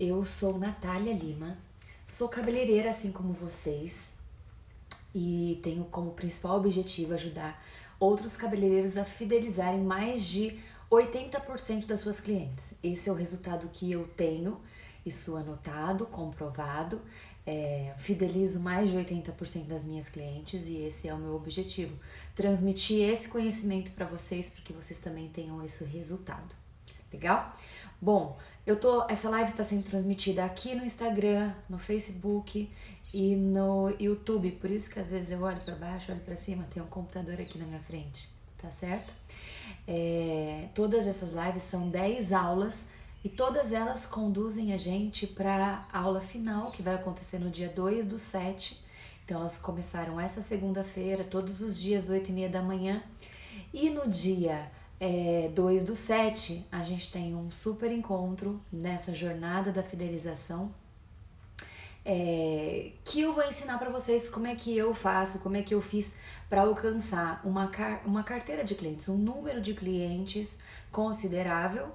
Eu sou Natália Lima, sou cabeleireira assim como vocês e tenho como principal objetivo ajudar outros cabeleireiros a fidelizarem mais de 80% das suas clientes. Esse é o resultado que eu tenho, isso anotado, comprovado. Fidelizo mais de 80% das minhas clientes e esse é o meu objetivo. Transmitir esse conhecimento para vocês para que vocês também tenham esse resultado. Legal? Bom, essa live está sendo transmitida aqui no Instagram, no Facebook e no YouTube, por isso que às vezes eu olho para baixo, olho para cima, tem um computador aqui na minha frente, tá certo? Todas essas lives são 10 aulas e todas elas conduzem a gente para a aula final, que vai acontecer no dia 2/7. Então elas começaram essa segunda-feira, todos os dias, 8h30 da manhã. E no dia 2/7, a gente tem um super encontro nessa jornada da fidelização, que eu vou ensinar para vocês como é que eu faço, como é que eu fiz para alcançar uma carteira de clientes, um número de clientes considerável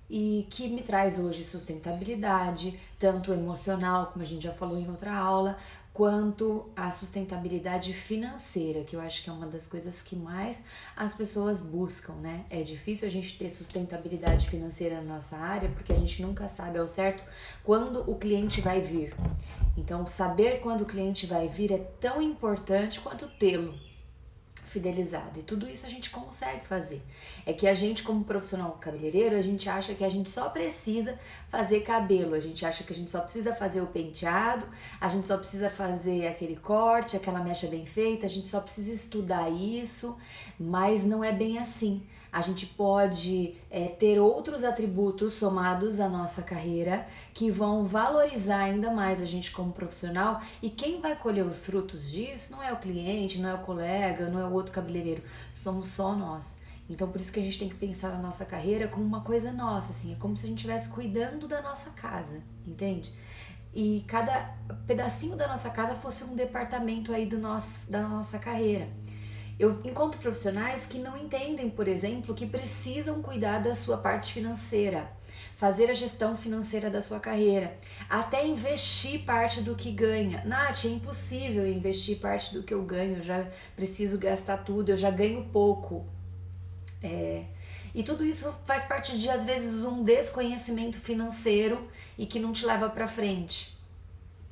e que me traz hoje sustentabilidade, tanto emocional, como a gente já falou em outra aula, quanto a sustentabilidade financeira, que eu acho que é uma das coisas que mais as pessoas buscam, né? É difícil a gente ter sustentabilidade financeira na nossa área, porque a gente nunca sabe ao certo quando o cliente vai vir. Então, saber quando o cliente vai vir é tão importante quanto tê-lo fidelizado, e tudo isso a gente consegue fazer. É que a gente, como profissional cabeleireiro, a gente acha que a gente só precisa fazer cabelo, a gente acha que a gente só precisa fazer o penteado, a gente só precisa fazer aquele corte, aquela mecha bem feita, a gente só precisa estudar isso, mas não é bem assim. A gente pode ter outros atributos somados à nossa carreira que vão valorizar ainda mais a gente como profissional, e quem vai colher os frutos disso não é o cliente, não é o colega, não é o outro cabeleireiro, somos só nós. Então por isso que a gente tem que pensar na nossa carreira como uma coisa nossa, assim, é como se a gente estivesse cuidando da nossa casa, entende? E cada pedacinho da nossa casa fosse um departamento aí da nossa carreira. Eu encontro profissionais que não entendem, por exemplo, que precisam cuidar da sua parte financeira, fazer a gestão financeira da sua carreira, até investir parte do que ganha. Nath, é impossível investir parte do que eu ganho, eu já preciso gastar tudo, eu já ganho pouco. E tudo isso faz parte de, às vezes, um desconhecimento financeiro e que não te leva para frente.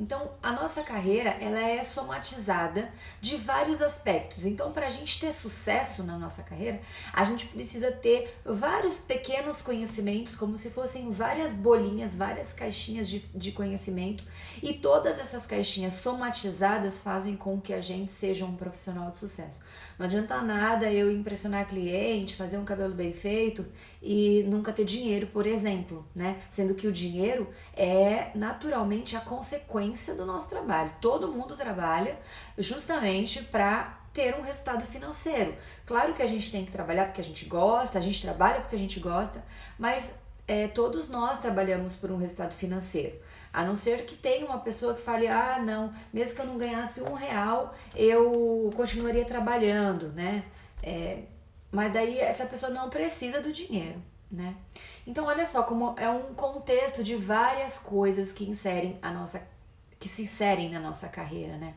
Então, a nossa carreira, ela é somatizada de vários aspectos. Então, para a gente ter sucesso na nossa carreira, a gente precisa ter vários pequenos conhecimentos, como se fossem várias bolinhas, várias caixinhas de conhecimento, e todas essas caixinhas somatizadas fazem com que a gente seja um profissional de sucesso. Não adianta nada eu impressionar cliente, fazer um cabelo bem feito e nunca ter dinheiro, por exemplo, né? Sendo que o dinheiro é naturalmente a consequência do nosso trabalho. Todo mundo trabalha justamente para ter um resultado financeiro. Claro que a gente tem que trabalhar porque a gente gosta, a gente trabalha porque a gente gosta, mas todos nós trabalhamos por um resultado financeiro. A não ser que tenha uma pessoa que fale, não, mesmo que eu não ganhasse R$1, eu continuaria trabalhando, né? Mas daí essa pessoa não precisa do dinheiro, né? Então olha só como é um contexto de várias coisas que se inserem na nossa carreira, né?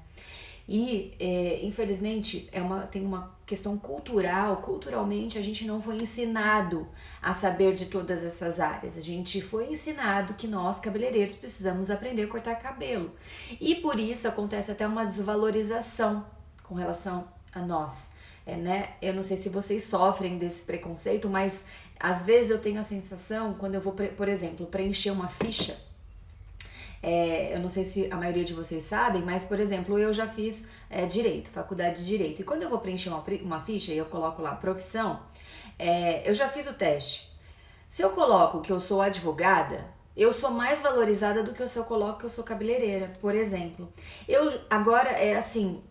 E infelizmente tem uma questão cultural. Culturalmente a gente não foi ensinado a saber de todas essas áreas. A gente foi ensinado que nós cabeleireiros precisamos aprender a cortar cabelo, e por isso acontece até uma desvalorização com relação a nós, né? Eu não sei se vocês sofrem desse preconceito, mas às vezes eu tenho a sensação, quando eu vou, por exemplo, preencher uma ficha, eu não sei se a maioria de vocês sabem, mas, por exemplo, eu já fiz Direito, faculdade de Direito. E quando eu vou preencher uma ficha e eu coloco lá profissão, eu já fiz o teste. Se eu coloco que eu sou advogada, eu sou mais valorizada do que se eu coloco que eu sou cabeleireira, por exemplo. Agora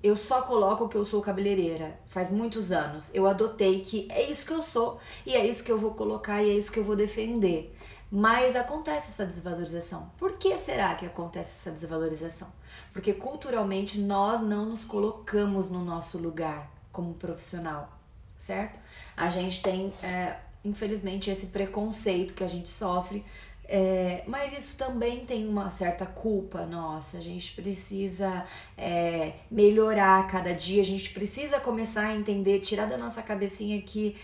eu só coloco que eu sou cabeleireira. Faz muitos anos. Eu adotei que é isso que eu sou e é isso que eu vou colocar e é isso que eu vou defender. Mas acontece essa desvalorização. Por que será que acontece essa desvalorização? Porque culturalmente nós não nos colocamos no nosso lugar como profissional, certo? A gente tem, infelizmente, esse preconceito que a gente sofre Mas isso também tem uma certa culpa nossa. A gente precisa melhorar a cada dia, a gente precisa começar a entender, tirar da nossa cabecinha que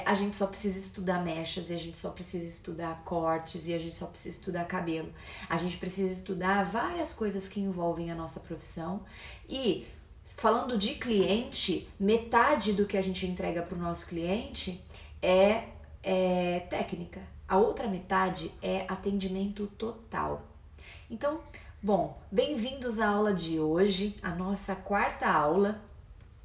a gente só precisa estudar mechas, e a gente só precisa estudar cortes, e a gente só precisa estudar cabelo. A gente precisa estudar várias coisas que envolvem a nossa profissão. E falando de cliente, metade do que a gente entrega para o nosso cliente é técnica. A outra metade é atendimento total. Então, bom, bem-vindos à aula de hoje, a nossa quarta aula.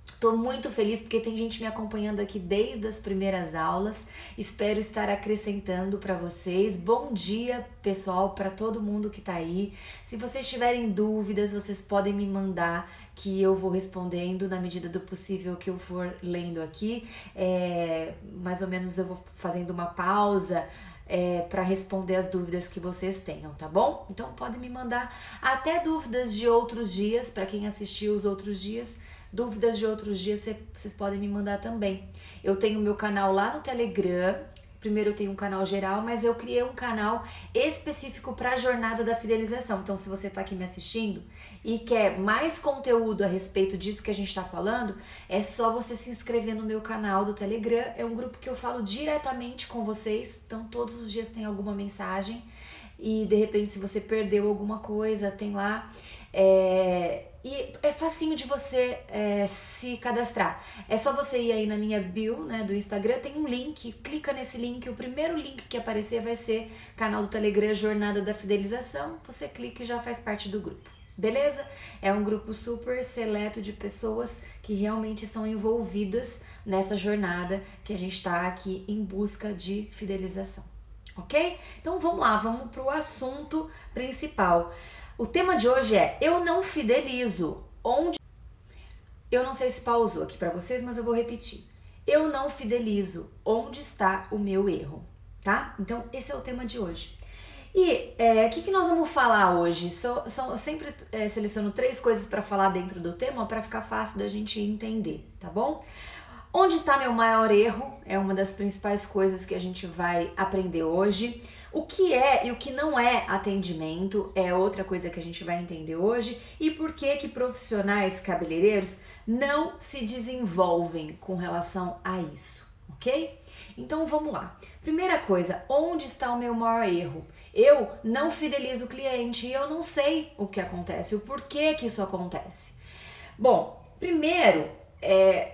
Estou muito feliz porque tem gente me acompanhando aqui desde as primeiras aulas. Espero estar acrescentando para vocês. Bom dia, pessoal, para todo mundo que está aí. Se vocês tiverem dúvidas, vocês podem me mandar, que eu vou respondendo na medida do possível que eu for lendo aqui. Mais ou menos eu vou fazendo uma pausa para responder as dúvidas que vocês tenham, tá bom? Então podem me mandar até dúvidas de outros dias, para quem assistiu os outros dias. Dúvidas de outros dias vocês podem me mandar também. Eu tenho meu canal lá no Telegram. Primeiro eu tenho um canal geral, mas eu criei um canal específico para a jornada da fidelização. Então, se você está aqui me assistindo e quer mais conteúdo a respeito disso que a gente está falando, é só você se inscrever no meu canal do Telegram. É um grupo que eu falo diretamente com vocês. Então, todos os dias tem alguma mensagem. E, de repente, se você perdeu alguma coisa, tem lá. E é facinho de você se cadastrar. É só você ir aí na minha bio, né, do Instagram, tem um link, clica nesse link, o primeiro link que aparecer vai ser canal do Telegram Jornada da Fidelização, você clica e já faz parte do grupo, beleza? É um grupo super seleto de pessoas que realmente estão envolvidas nessa jornada que a gente está aqui em busca de fidelização, ok? Então vamos lá, vamos para o assunto principal. O tema de hoje é: eu não fidelizo. Eu não sei se pausou aqui para vocês, mas eu vou repetir. Eu não fidelizo. Onde está o meu erro? Tá? Então, esse é o tema de hoje. E o que nós vamos falar hoje? Eu sempre seleciono 3 coisas para falar dentro do tema para ficar fácil da gente entender, tá bom? Onde está meu maior erro? É uma das principais coisas que a gente vai aprender hoje. O que é e o que não é atendimento é outra coisa que a gente vai entender hoje. E por que profissionais cabeleireiros não se desenvolvem com relação a isso, ok? Então vamos lá. Primeira coisa, onde está o meu maior erro? Eu não fidelizo o cliente e eu não sei o que acontece, o porquê que isso acontece. Bom, primeiro,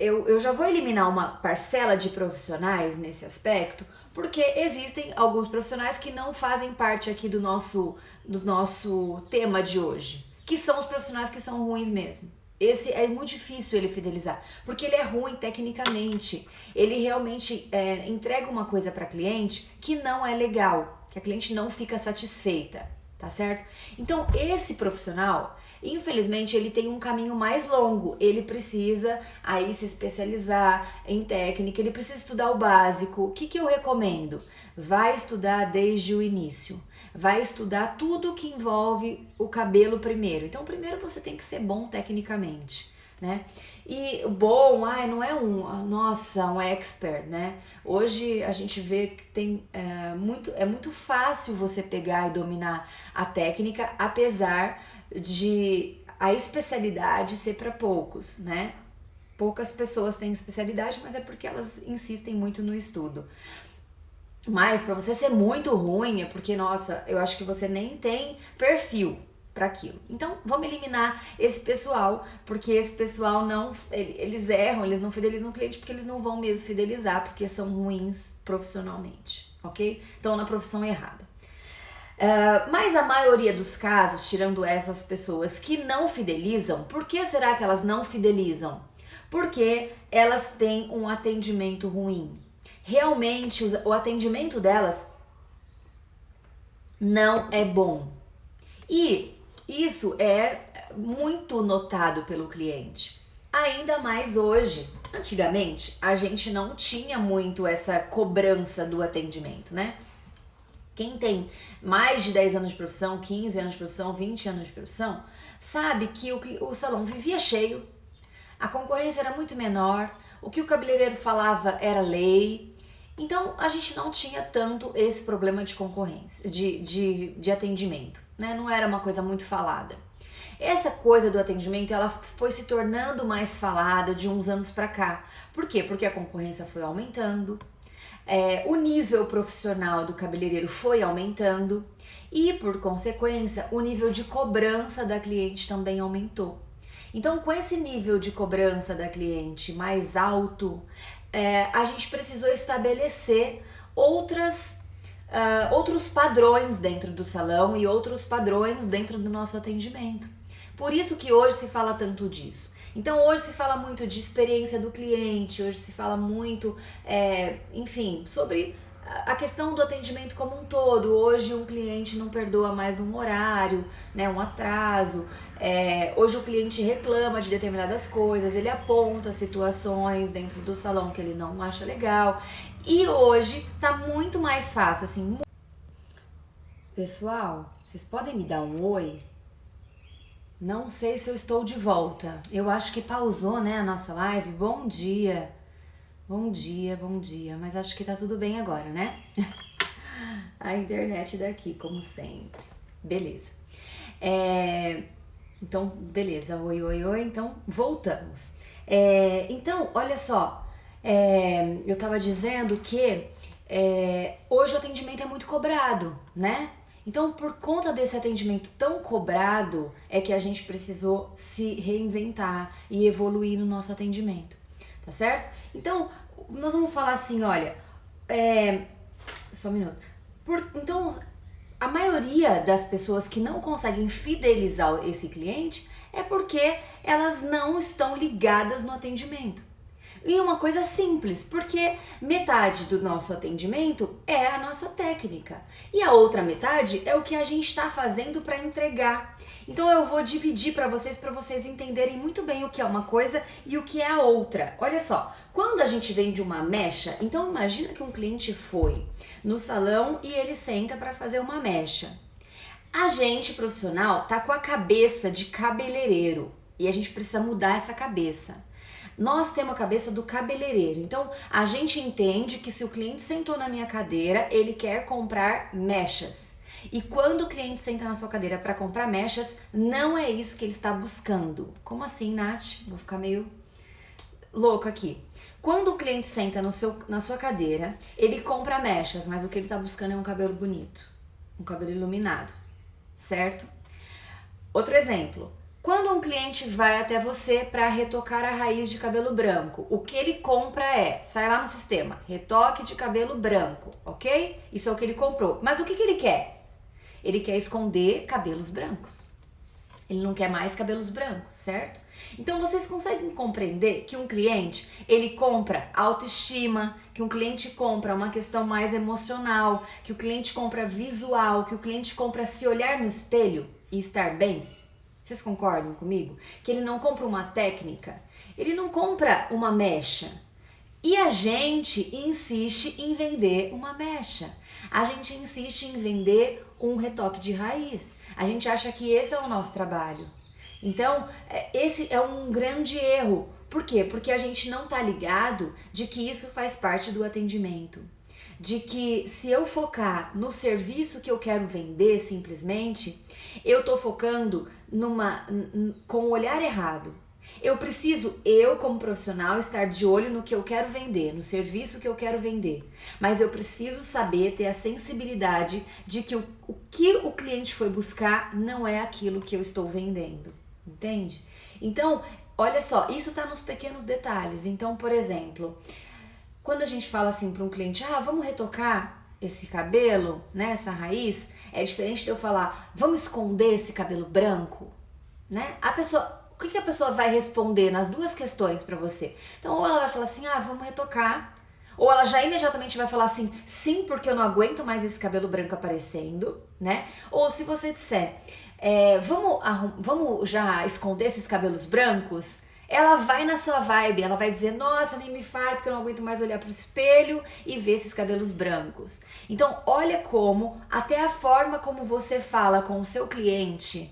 eu já vou eliminar uma parcela de profissionais nesse aspecto, porque existem alguns profissionais que não fazem parte aqui do nosso tema de hoje, que são os profissionais que são ruins mesmo. Esse é muito difícil ele fidelizar, porque ele é ruim tecnicamente, ele realmente entrega uma coisa para cliente que não é legal, que a cliente não fica satisfeita, tá certo? Então esse profissional, infelizmente, ele tem um caminho mais longo, ele precisa aí se especializar em técnica, ele precisa estudar o básico. O que eu recomendo? Vai estudar desde o início, vai estudar tudo que envolve o cabelo primeiro. Então, primeiro você tem que ser bom tecnicamente, né? E bom, não é um expert, né? Hoje a gente vê que tem é muito fácil você pegar e dominar a técnica, apesar de a especialidade ser para poucos, né? Poucas pessoas têm especialidade, mas é porque elas insistem muito no estudo. Mas para você ser muito ruim é porque, nossa, eu acho que você nem tem perfil para aquilo. Então, vamos eliminar esse pessoal, porque esse pessoal eles erram, eles não fidelizam o cliente porque eles não vão mesmo fidelizar, porque são ruins profissionalmente, ok? Estão na profissão errada. Mas a maioria dos casos, tirando essas pessoas que não fidelizam, por que será que elas não fidelizam? Porque elas têm um atendimento ruim. Realmente, o atendimento delas não é bom. E isso é muito notado pelo cliente. Ainda mais hoje. Antigamente, a gente não tinha muito essa cobrança do atendimento, né? Quem tem mais de 10 anos de profissão, 15 anos de profissão, 20 anos de profissão, sabe que o salão vivia cheio, a concorrência era muito menor, o que o cabeleireiro falava era lei, Então a gente não tinha tanto esse problema de concorrência, de atendimento, né? Não era uma coisa muito falada. Essa coisa do atendimento, ela foi se tornando mais falada de uns anos pra cá. Por quê? Porque a concorrência foi aumentando, o nível profissional do cabeleireiro foi aumentando e, por consequência, o nível de cobrança da cliente também aumentou. Então, com esse nível de cobrança da cliente mais alto, a gente precisou estabelecer outros padrões dentro do salão e outros padrões dentro do nosso atendimento. Por isso que hoje se fala tanto disso. Então hoje se fala muito de experiência do cliente, hoje se fala muito, enfim, sobre a questão do atendimento como um todo. Hoje um cliente não perdoa mais um horário, né, um atraso. Hoje o cliente reclama de determinadas coisas, ele aponta situações dentro do salão que ele não acha legal. E hoje tá muito mais fácil, assim. Pessoal, vocês podem me dar um oi? Não sei se eu estou de volta. Eu acho que pausou, né, a nossa live. Bom dia. Bom dia, bom dia. Mas acho que tá tudo bem agora, né? A internet daqui, como sempre. Beleza. Então, beleza. Oi, oi, oi. Então, voltamos. Então, olha só. Eu tava dizendo que hoje o atendimento é muito cobrado, né? Então, por conta desse atendimento tão cobrado, é que a gente precisou se reinventar e evoluir no nosso atendimento, tá certo? Então, nós vamos falar assim, olha, só um minuto. Então, a maioria das pessoas que não conseguem fidelizar esse cliente é porque elas não estão ligadas no atendimento. E uma coisa simples, porque metade do nosso atendimento é a nossa técnica e a outra metade é o que a gente está fazendo para entregar. Então eu vou dividir para vocês entenderem muito bem o que é uma coisa e o que é a outra. Olha só, quando a gente vende uma mecha, então imagina que um cliente foi no salão e ele senta para fazer uma mecha. A gente profissional tá com a cabeça de cabeleireiro e a gente precisa mudar essa cabeça. Nós temos a cabeça do cabeleireiro, então a gente entende que se o cliente sentou na minha cadeira, ele quer comprar mechas. E quando o cliente senta na sua cadeira para comprar mechas, não é isso que ele está buscando. Como assim, Nath? Vou ficar meio louco aqui. Quando o cliente senta na sua cadeira, ele compra mechas, mas o que ele está buscando é um cabelo bonito, um cabelo iluminado, certo? Outro exemplo. Quando um cliente vai até você para retocar a raiz de cabelo branco, o que ele compra sai lá no sistema, retoque de cabelo branco, ok? Isso é o que ele comprou. Mas o que ele quer? Ele quer esconder cabelos brancos. Ele não quer mais cabelos brancos, certo? Então vocês conseguem compreender que um cliente, ele compra autoestima, que um cliente compra uma questão mais emocional, que o cliente compra visual, que o cliente compra se olhar no espelho e estar bem? Vocês concordam comigo? Que ele não compra uma técnica, ele não compra uma mecha. E a gente insiste em vender uma mecha. A gente insiste em vender um retoque de raiz. A gente acha que esse é o nosso trabalho. Então, esse é um grande erro. Por quê? Porque a gente não tá ligado de que isso faz parte do atendimento. De que se eu focar no serviço que eu quero vender simplesmente, eu tô focando com o olhar errado. Eu preciso, como profissional, estar de olho no que eu quero vender, no serviço que eu quero vender. Mas eu preciso saber, ter a sensibilidade de que o que o cliente foi buscar não é aquilo que eu estou vendendo. Entende? Então, olha só, isso tá nos pequenos detalhes. Então, por exemplo, quando a gente fala assim para um cliente, vamos retocar esse cabelo, né, essa raiz, é diferente de eu falar, vamos esconder esse cabelo branco, né? O que a pessoa vai responder nas duas questões para você? Então, ou ela vai falar assim, vamos retocar, ou ela já imediatamente vai falar assim, sim, porque eu não aguento mais esse cabelo branco aparecendo, né? Ou se você disser, vamos já esconder esses cabelos brancos, ela vai na sua vibe, ela vai dizer, nossa, nem me fale porque eu não aguento mais olhar pro espelho e ver esses cabelos brancos. Então, olha como até a forma como você fala com o seu cliente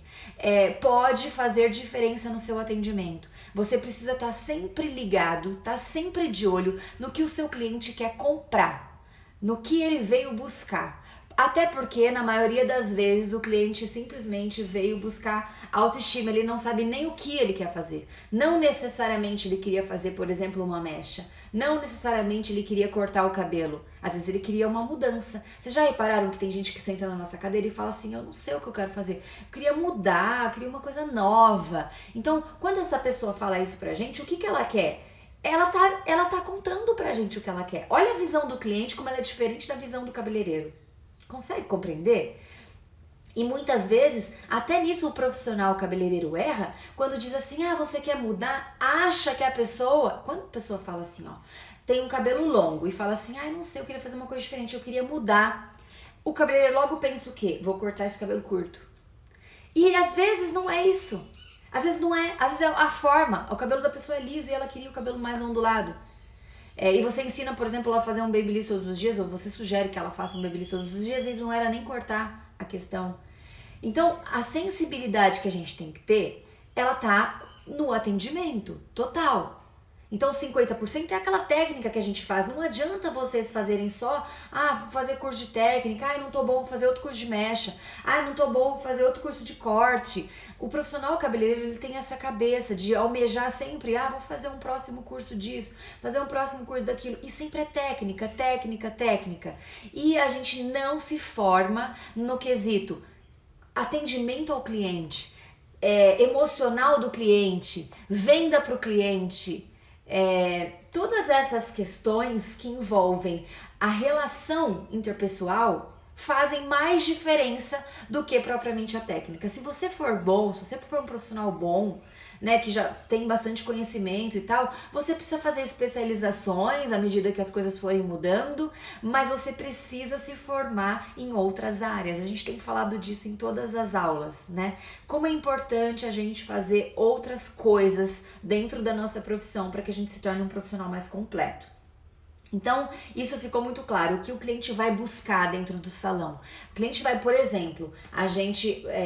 pode fazer diferença no seu atendimento. Você precisa estar sempre ligado, estar sempre de olho no que o seu cliente quer comprar. no que ele veio buscar. Até porque, na maioria das vezes, o cliente simplesmente veio buscar autoestima. Ele não sabe nem o que ele quer fazer. Não necessariamente ele queria fazer, por exemplo, uma mecha. Não necessariamente ele queria cortar o cabelo. Às vezes ele queria uma mudança. Vocês já repararam que tem gente que senta na nossa cadeira e fala assim, eu não sei o que eu quero fazer. Eu queria mudar, eu queria uma coisa nova. Então, quando essa pessoa fala isso pra gente, o que ela quer? Ela tá contando pra gente o que ela quer. Olha a visão do cliente, como ela é diferente da visão do cabeleireiro. Consegue compreender? E muitas vezes, até nisso o profissional cabeleireiro erra, quando diz assim, você quer mudar, acha que a pessoa... Quando a pessoa fala assim, tem um cabelo longo e fala assim, não sei, eu queria fazer uma coisa diferente, eu queria mudar. O cabeleireiro logo pensa o quê? Vou cortar esse cabelo curto. E às vezes não é isso. Às vezes não é, às vezes é a forma. O cabelo da pessoa é liso e ela queria o cabelo mais ondulado. E você ensina, por exemplo, ela a fazer um babyliss todos os dias, ou você sugere que ela faça um babyliss todos os dias, e não era nem cortar a questão. Então, a sensibilidade que a gente tem que ter, ela tá no atendimento total. Então, 50% é aquela técnica que a gente faz. Não adianta vocês fazerem só, vou fazer curso de técnica, não tô bom, vou fazer outro curso de mecha, não tô bom, vou fazer outro curso de corte. O profissional cabeleireiro, ele tem essa cabeça de almejar sempre, vou fazer um próximo curso disso, fazer um próximo curso daquilo, e sempre é técnica, técnica, técnica. E a gente não se forma no quesito atendimento ao cliente, emocional do cliente, venda para o cliente, todas essas questões que envolvem a relação interpessoal fazem mais diferença do que propriamente a técnica. Se você for bom, se você for um profissional bom, né, que já tem bastante conhecimento e tal, você precisa fazer especializações à medida que as coisas forem mudando, mas você precisa se formar em outras áreas. A gente tem falado disso em todas as aulas, né? Como é importante a gente fazer outras coisas dentro da nossa profissão para que a gente se torne um profissional mais completo. Então, isso ficou muito claro, o que o cliente vai buscar dentro do salão. O cliente vai, por exemplo,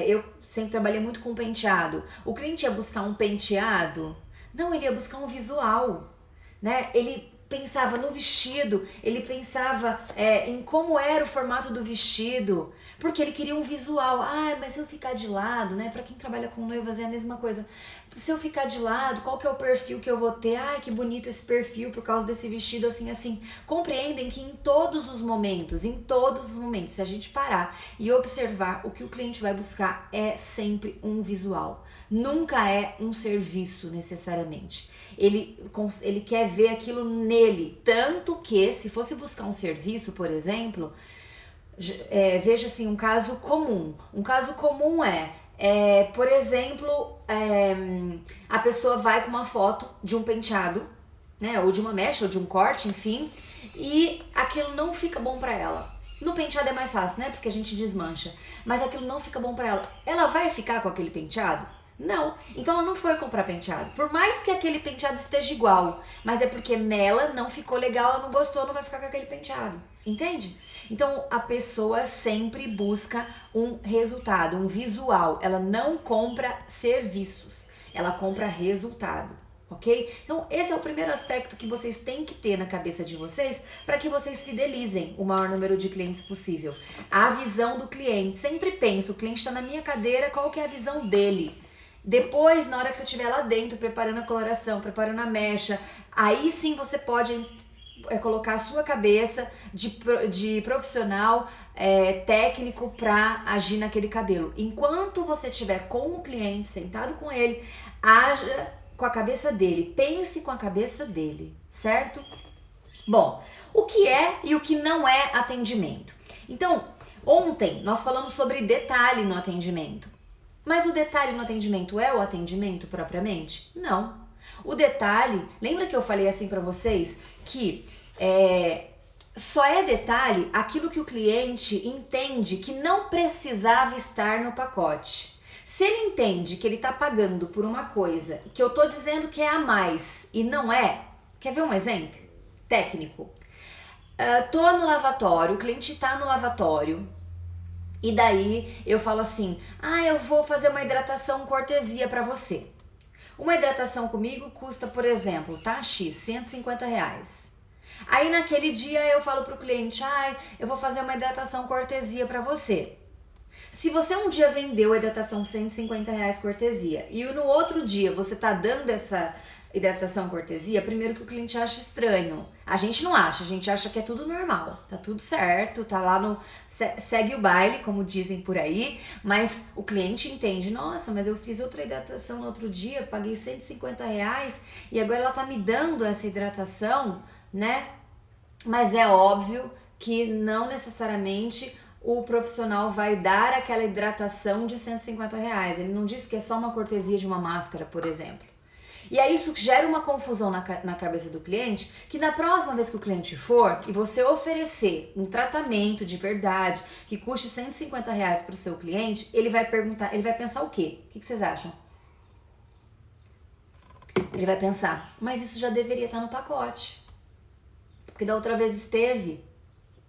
eu sempre trabalhei muito com penteado. O cliente ia buscar um penteado? Não, ele ia buscar um visual, né? Ele pensava no vestido, ele pensava em como era o formato do vestido, porque ele queria um visual. Mas se eu ficar de lado, né? Pra quem trabalha com noivas é a mesma coisa. Se eu ficar de lado, qual que é o perfil que eu vou ter? Que bonito esse perfil por causa desse vestido, assim. Compreendem que em todos os momentos, se a gente parar e observar, o que o cliente vai buscar é sempre um visual. Nunca é um serviço, necessariamente. Ele quer ver aquilo nele. Tanto que, se fosse buscar um serviço, por exemplo, veja assim, um caso comum. Um caso comum por exemplo, a pessoa vai com uma foto de um penteado, né, ou de uma mecha, ou de um corte, enfim, e aquilo não fica bom pra ela. No penteado é mais fácil, né, porque a gente desmancha, mas aquilo não fica bom pra ela. Ela vai ficar com aquele penteado? Não. Então ela não foi comprar penteado. Por mais que aquele penteado esteja igual, mas é porque nela não ficou legal, ela não gostou, não vai ficar com aquele penteado. Entende? Então a pessoa sempre busca um resultado, um visual. Ela não compra serviços, ela compra resultado. Ok? Então esse é o primeiro aspecto que vocês têm que ter na cabeça de vocês para que vocês fidelizem o maior número de clientes possível. A visão do cliente. Sempre penso, o cliente está na minha cadeira, qual que é a visão dele? Depois, na hora que você estiver lá dentro, preparando a coloração, preparando a mecha, aí sim você pode colocar a sua cabeça de profissional técnico para agir naquele cabelo. Enquanto você estiver com o cliente, sentado com ele, haja com a cabeça dele, pense com a cabeça dele, certo? Bom, o que é e o que não é atendimento? Então, ontem nós falamos sobre detalhe no atendimento. Mas o detalhe no atendimento é o atendimento propriamente? Não. O detalhe, lembra que eu falei assim pra vocês que só é detalhe aquilo que o cliente entende que não precisava estar no pacote. Se ele entende que ele tá pagando por uma coisa que eu tô dizendo que é a mais e não é, quer ver um exemplo técnico? Tô no lavatório, o cliente tá no lavatório. E daí eu falo assim, eu vou fazer uma hidratação cortesia pra você. Uma hidratação comigo custa, por exemplo, tá? X, R$150. Aí naquele dia eu falo pro cliente, eu vou fazer uma hidratação cortesia pra você. Se você um dia vendeu a hidratação R$ 150 cortesia e no outro dia você tá dando essa hidratação cortesia, primeiro que o cliente acha estranho. A gente não acha, a gente acha que é tudo normal, tá tudo certo, tá lá no... segue o baile, como dizem por aí, mas o cliente entende, nossa, mas eu fiz outra hidratação no outro dia, paguei R$ 150 e agora ela tá me dando essa hidratação, né? Mas é óbvio que não necessariamente o profissional vai dar aquela hidratação de R$ 150. Ele não diz que é só uma cortesia de uma máscara, por exemplo. E aí isso gera uma confusão na cabeça do cliente, que na próxima vez que o cliente for e você oferecer um tratamento de verdade que custe R$ 150 para o seu cliente, ele vai perguntar, ele vai pensar o quê? O que vocês acham? Ele vai pensar, mas isso já deveria estar no pacote. Porque da outra vez esteve,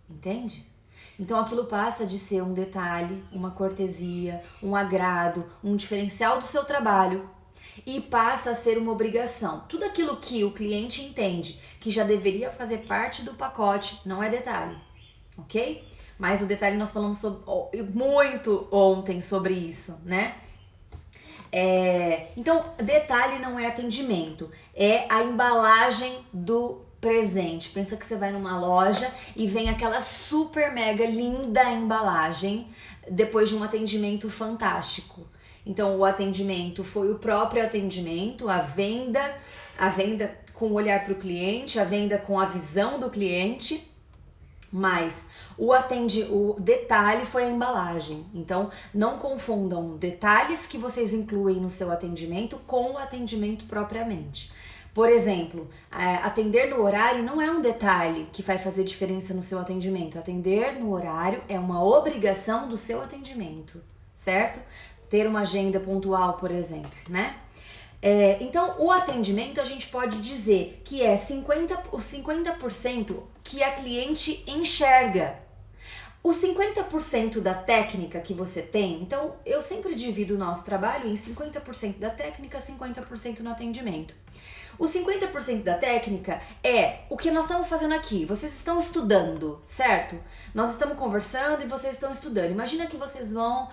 entende? Então aquilo passa de ser um detalhe, uma cortesia, um agrado, um diferencial do seu trabalho e passa a ser uma obrigação. Tudo aquilo que o cliente entende que já deveria fazer parte do pacote não é detalhe, ok? Mas o detalhe nós falamos muito ontem sobre isso, né? Então, detalhe não é atendimento, é a embalagem do presente. Pensa que você vai numa loja e vem aquela super mega linda embalagem depois de um atendimento fantástico. Então o atendimento foi o próprio atendimento, a venda com o olhar para o cliente, a venda com a visão do cliente, mas o detalhe foi a embalagem. Então não confundam detalhes que vocês incluem no seu atendimento com o atendimento propriamente. Por exemplo, atender no horário não é um detalhe que vai fazer diferença no seu atendimento. Atender no horário é uma obrigação do seu atendimento, certo? Ter uma agenda pontual, por exemplo, né? Então, o atendimento a gente pode dizer que é os 50% que a cliente enxerga. Os 50% da técnica que você tem, então eu sempre divido o nosso trabalho em 50% da técnica, 50% no atendimento. O 50% da técnica é o que nós estamos fazendo aqui. Vocês estão estudando, certo? Nós estamos conversando e vocês estão estudando. Imagina que vocês vão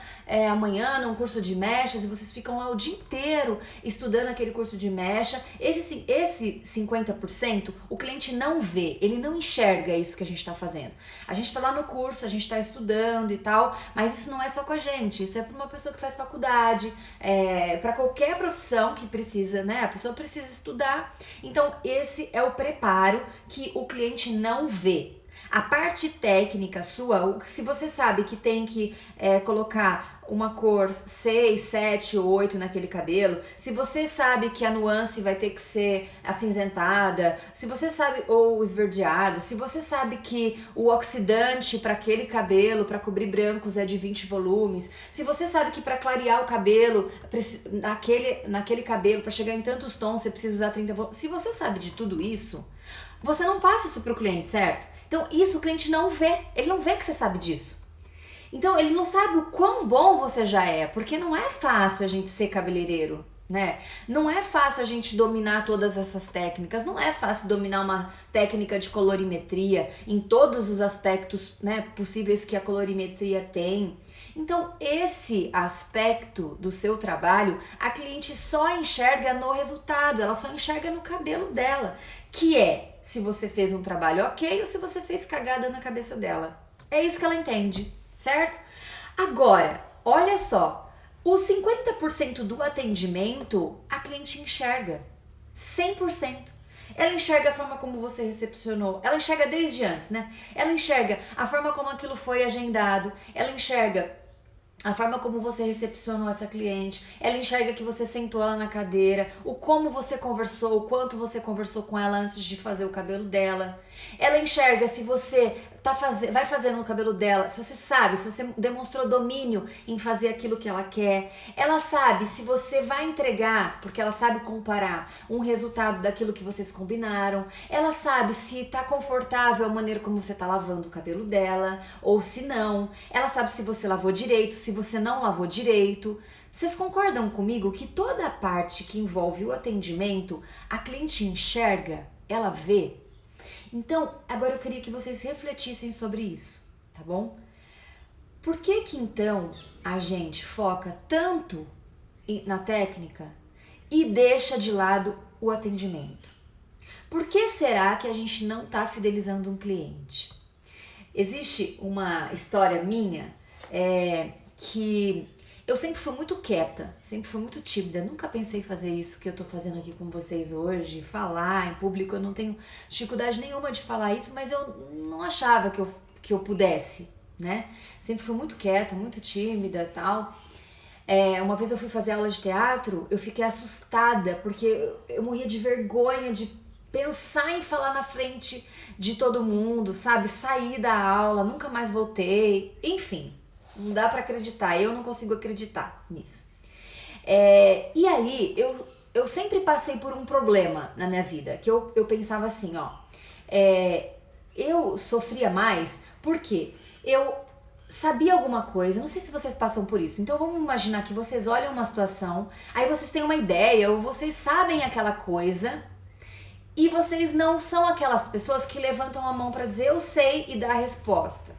amanhã num curso de mechas e vocês ficam lá o dia inteiro estudando aquele curso de mecha. Esse 50% o cliente não vê, ele não enxerga isso que a gente está fazendo. A gente está lá no curso, a gente está estudando e tal, mas isso não é só com a gente. Isso é para uma pessoa que faz faculdade, para qualquer profissão que precisa, né? A pessoa precisa estudar. Então esse é o preparo que o cliente não vê. A parte técnica sua, se você sabe que tem que colocar uma cor 6, 7, 8 naquele cabelo, se você sabe que a nuance vai ter que ser acinzentada, se você sabe, ou esverdeada, se você sabe que o oxidante para aquele cabelo, para cobrir brancos é de 20 volumes, se você sabe que para clarear o cabelo, naquele cabelo, para chegar em tantos tons, você precisa usar 30 volumes, se você sabe de tudo isso, você não passa isso pro cliente, certo? Então isso o cliente não vê, ele não vê que você sabe disso. Então ele não sabe o quão bom você já é, porque não é fácil a gente ser cabeleireiro, né? Não é fácil a gente dominar todas essas técnicas, não é fácil dominar uma técnica de colorimetria em todos os aspectos, né, possíveis que a colorimetria tem. Então esse aspecto do seu trabalho, a cliente só enxerga no resultado, ela só enxerga no cabelo dela, que é se você fez um trabalho ok ou se você fez cagada na cabeça dela. É isso que ela entende, certo? Agora, olha só, os 50% do atendimento a cliente enxerga, 100%. Ela enxerga a forma como você recepcionou, ela enxerga desde antes, né? Ela enxerga a forma como aquilo foi agendado, ela enxerga a forma como você recepcionou essa cliente, ela enxerga que você sentou ela na cadeira, o como você conversou, o quanto você conversou com ela antes de fazer o cabelo dela. Ela enxerga se você vai fazer no cabelo dela, se você sabe, se você demonstrou domínio em fazer aquilo que ela quer. Ela sabe se você vai entregar, porque ela sabe comparar um resultado daquilo que vocês combinaram. Ela sabe se tá confortável a maneira como você tá lavando o cabelo dela, ou se não. Ela sabe se você lavou direito, se você não lavou direito. Vocês concordam comigo que toda a parte que envolve o atendimento, a cliente enxerga, ela vê? Então, agora eu queria que vocês refletissem sobre isso, tá bom? Por que que então a gente foca tanto na técnica e deixa de lado o atendimento? Por que será que a gente não está fidelizando um cliente? Existe uma história minha que eu sempre fui muito quieta, sempre fui muito tímida, nunca pensei em fazer isso que eu tô fazendo aqui com vocês hoje, falar em público. Eu não tenho dificuldade nenhuma de falar isso, mas eu não achava que eu pudesse, né? Sempre fui muito quieta, muito tímida e tal. Uma vez eu fui fazer aula de teatro, eu fiquei assustada, porque eu morria de vergonha de pensar em falar na frente de todo mundo, sabe? Saí da aula, nunca mais voltei, enfim. Não dá pra acreditar, eu não consigo acreditar nisso. E aí, eu sempre passei por um problema na minha vida, que eu pensava assim, ó. Eu sofria mais porque eu sabia alguma coisa, não sei se vocês passam por isso, então vamos imaginar que vocês olham uma situação, aí vocês têm uma ideia, ou vocês sabem aquela coisa, e vocês não são aquelas pessoas que levantam a mão pra dizer eu sei e dar a resposta.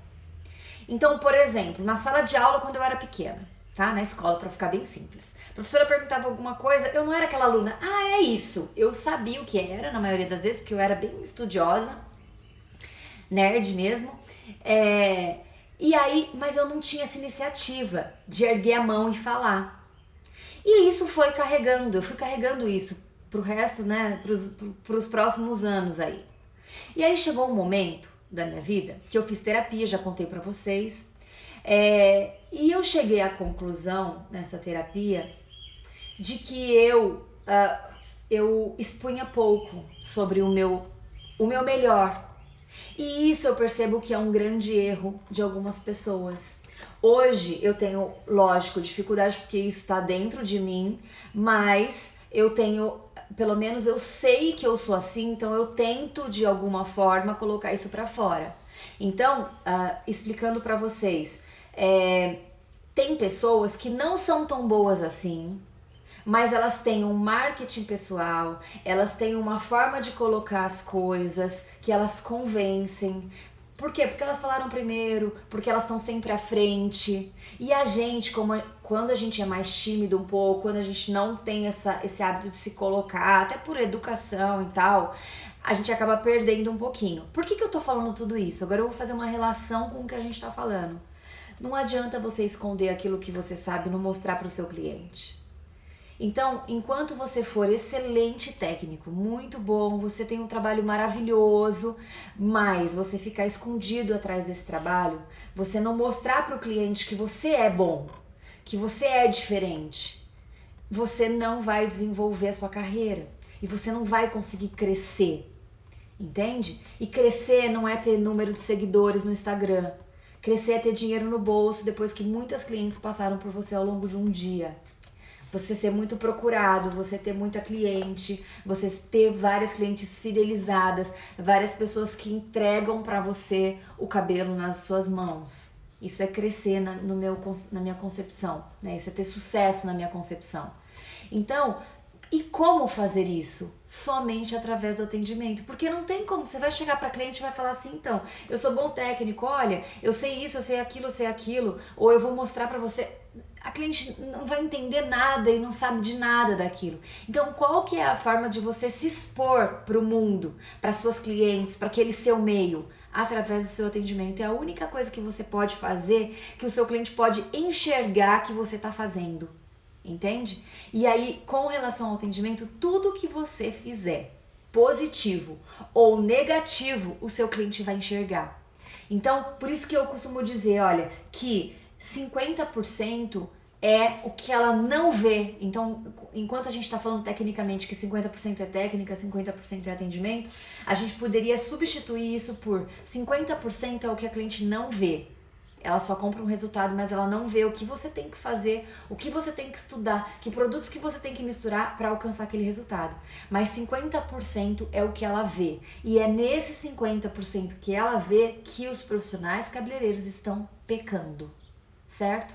Então, por exemplo, na sala de aula quando eu era pequena, tá? Na escola, pra ficar bem simples. A professora perguntava alguma coisa, eu não era aquela aluna, é isso. Eu sabia o que era, na maioria das vezes, porque eu era bem estudiosa, nerd mesmo. E aí, mas eu não tinha essa iniciativa de erguer a mão e falar. E isso foi carregando, eu fui carregando isso pro resto, né, pros próximos anos aí. E aí chegou um momento da minha vida que eu fiz terapia, já contei pra vocês, e eu cheguei à conclusão nessa terapia de que eu expunha pouco sobre o meu melhor. E isso eu percebo que é um grande erro de algumas pessoas. Hoje eu tenho, lógico, dificuldade porque isso está dentro de mim, mas eu tenho, pelo menos eu sei que eu sou assim, então eu tento de alguma forma colocar isso pra fora. Então, explicando pra vocês, tem pessoas que não são tão boas assim, mas elas têm um marketing pessoal, elas têm uma forma de colocar as coisas que elas convencem. Por quê? Porque elas falaram primeiro, porque elas estão sempre à frente. E a gente, quando a gente é mais tímido um pouco, quando a gente não tem esse hábito de se colocar, até por educação e tal, a gente acaba perdendo um pouquinho. Por que eu tô falando tudo isso? Agora eu vou fazer uma relação com o que a gente tá falando. Não adianta você esconder aquilo que você sabe e não mostrar para o seu cliente. Então, enquanto você for excelente técnico, muito bom, você tem um trabalho maravilhoso, mas você ficar escondido atrás desse trabalho, você não mostrar para o cliente que você é bom, que você é diferente, você não vai desenvolver a sua carreira e você não vai conseguir crescer, entende? E crescer não é ter número de seguidores no Instagram, crescer é ter dinheiro no bolso depois que muitas clientes passaram por você ao longo de um dia. Você ser muito procurado, você ter muita cliente, você ter várias clientes fidelizadas, várias pessoas que entregam pra você o cabelo nas suas mãos. Isso é crescer na minha concepção, né? Isso é ter sucesso na minha concepção. Então, e como fazer isso? Somente através do atendimento. Porque não tem como, você vai chegar para cliente e vai falar assim, então, eu sou bom técnico, olha, eu sei isso, eu sei aquilo, ou eu vou mostrar para você. A cliente não vai entender nada e não sabe de nada daquilo. Então, qual que é a forma de você se expor para o mundo, para suas clientes, para aquele seu meio? Através do seu atendimento. É a única coisa que você pode fazer, que o seu cliente pode enxergar que você está fazendo. Entende? E aí, com relação ao atendimento, tudo que você fizer, positivo ou negativo, o seu cliente vai enxergar. Então, por isso que eu costumo dizer, olha, que 50% é o que ela não vê. Então, enquanto a gente está falando tecnicamente que 50% é técnica, 50% é atendimento, a gente poderia substituir isso por 50% é o que a cliente não vê. Ela só compra um resultado, mas ela não vê o que você tem que fazer, o que você tem que estudar, que produtos que você tem que misturar para alcançar aquele resultado. Mas 50% é o que ela vê. E é nesse 50% que ela vê que os profissionais cabeleireiros estão pecando, certo?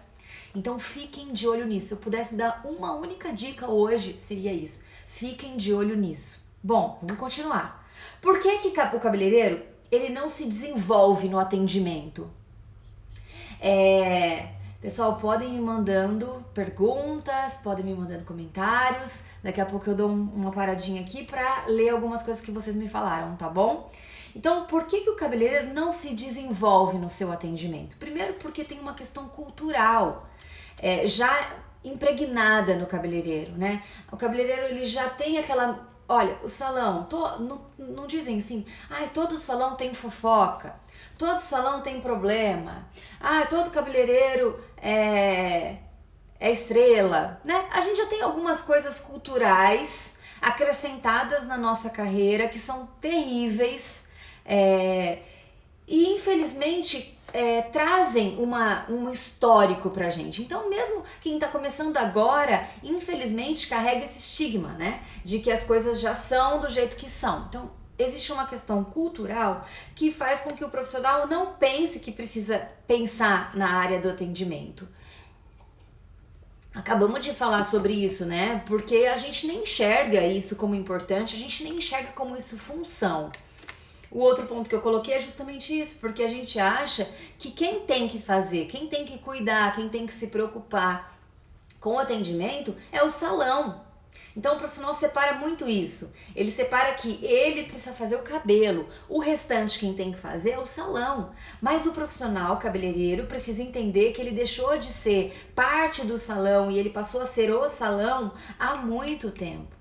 Então fiquem de olho nisso. Se eu pudesse dar uma única dica hoje, seria isso. Fiquem de olho nisso. Bom, vamos continuar. Por que que o cabeleireiro, ele não se desenvolve no atendimento? Pessoal, podem me mandando perguntas, podem me mandando comentários. Daqui a pouco eu dou uma paradinha aqui pra ler algumas coisas que vocês me falaram, tá bom? Então, por que que o cabeleireiro não se desenvolve no seu atendimento? Primeiro, porque tem uma questão cultural já impregnada no cabeleireiro, né? O cabeleireiro, ele já tem aquela... Olha, o salão, não dizem assim, todo salão tem fofoca, todo salão tem problema, todo cabeleireiro é estrela, né? A gente já tem algumas coisas culturais acrescentadas na nossa carreira que são terríveis e infelizmente trazem um histórico pra gente. Então mesmo quem tá começando agora, infelizmente carrega esse estigma, né? De que as coisas já são do jeito que são. Então existe uma questão cultural que faz com que o profissional não pense que precisa pensar na área do atendimento. Acabamos de falar sobre isso, né? Porque a gente nem enxerga isso como importante, a gente nem enxerga como isso função. O outro ponto que eu coloquei é justamente isso, porque a gente acha que quem tem que fazer, quem tem que cuidar, quem tem que se preocupar com o atendimento é o salão. Então o profissional separa muito isso. Ele separa que ele precisa fazer o cabelo, o restante quem tem que fazer é o salão. Mas o profissional cabeleireiro precisa entender que ele deixou de ser parte do salão e ele passou a ser o salão há muito tempo.